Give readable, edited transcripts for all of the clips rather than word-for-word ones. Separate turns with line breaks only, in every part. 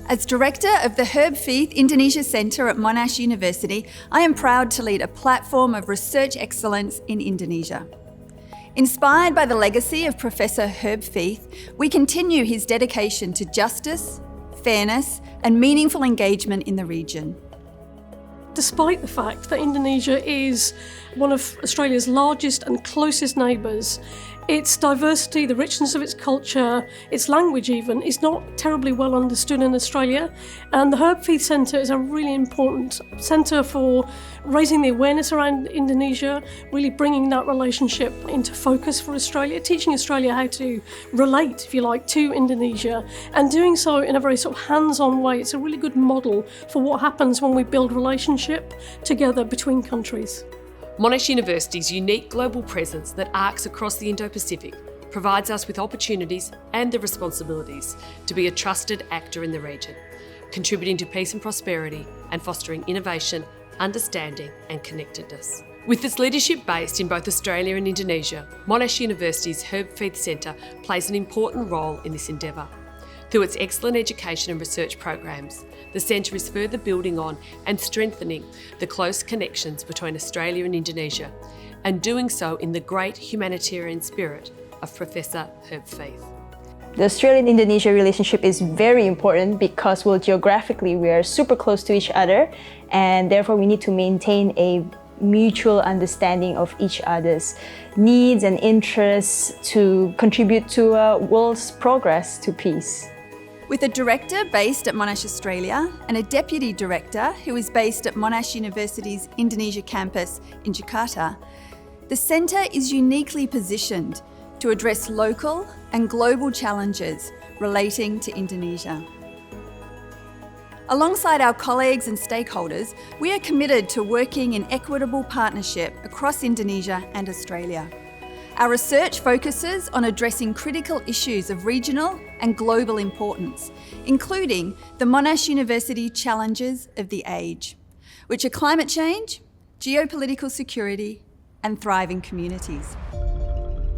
As Director of the Feith Indonesia Centre at Monash University, I am proud to lead a platform of research excellence in Indonesia. Inspired by the legacy of Professor Feith, we continue his dedication to justice, fairness and meaningful engagement in the region.
Despite the fact that Indonesia is one of Australia's largest and closest neighbours, its diversity, the richness of its culture, its language even, is not terribly well understood in Australia. And the Feith Centre is a really important centre for raising the awareness around Indonesia, really bringing that relationship into focus for Australia, teaching Australia how to relate, if you like, to Indonesia, and doing so in a very sort of hands-on way. It's a really good model for what happens when we build relationship together between countries.
Monash University's unique global presence that arcs across the Indo-Pacific provides us with opportunities and the responsibilities to be a trusted actor in the region, contributing to peace and prosperity and fostering innovation, understanding and connectedness. With its leadership based in both Australia and Indonesia, Monash University's Feith Centre plays an important role in this endeavour. Through its excellent education and research programs, the Centre is further building on and strengthening the close connections between Australia and Indonesia, and doing so in the great humanitarian spirit of Professor Feith.
The Australian-Indonesia relationship is very important because, geographically we are super close to each other, and therefore we need to maintain a mutual understanding of each other's needs and interests to contribute to world's progress to peace.
With a director based at Monash Australia and a deputy director who is based at Monash University's Indonesia campus in Jakarta, the centre is uniquely positioned to address local and global challenges relating to Indonesia. Alongside our colleagues and stakeholders, we are committed to working in equitable partnership across Indonesia and Australia. Our research focuses on addressing critical issues of regional and global importance, including the Monash University challenges of the age, which are climate change, geopolitical security, and thriving communities.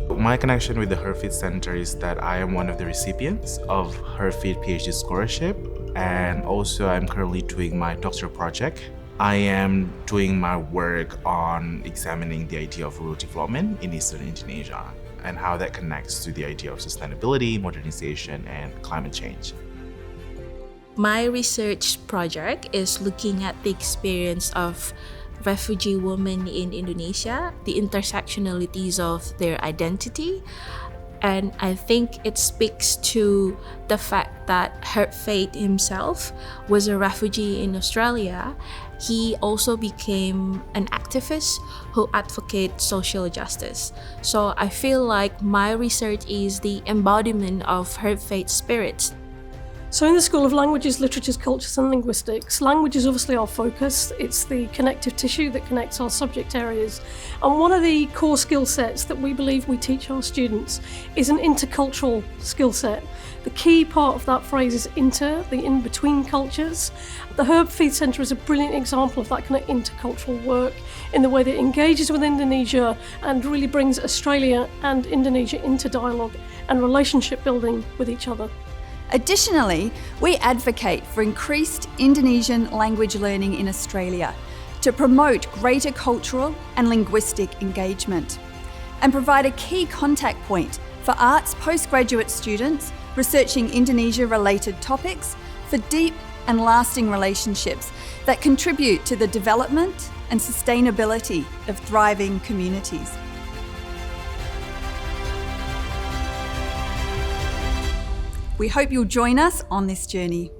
My connection with the Feith Centre is that I am one of the recipients of Feith PhD scholarship, and also I'm currently doing my doctoral project. I am doing my work on examining the idea of rural development in Eastern Indonesia and how that connects to the idea of sustainability, modernization, and climate change.
My research project is looking at the experience of refugee women in Indonesia, the intersectionalities of their identity. And I think it speaks to the fact that Feith himself was a refugee in Australia. He also became an activist who advocates social justice. So I feel like my research is the embodiment of Feith's spirit.
So in the School of Languages, Literatures, Cultures and Linguistics, language is obviously our focus. It's the connective tissue that connects our subject areas. And one of the core skill sets that we believe we teach our students is an intercultural skill set. The key part of that phrase is the in-between cultures. The Feith Centre is a brilliant example of that kind of intercultural work in the way that it engages with Indonesia and really brings Australia and Indonesia into dialogue and relationship building with each other.
Additionally, we advocate for increased Indonesian language learning in Australia to promote greater cultural and linguistic engagement and provide a key contact point for arts postgraduate students researching Indonesia-related topics for deep and lasting relationships that contribute to the development and sustainability of thriving communities. We hope you'll join us on this journey.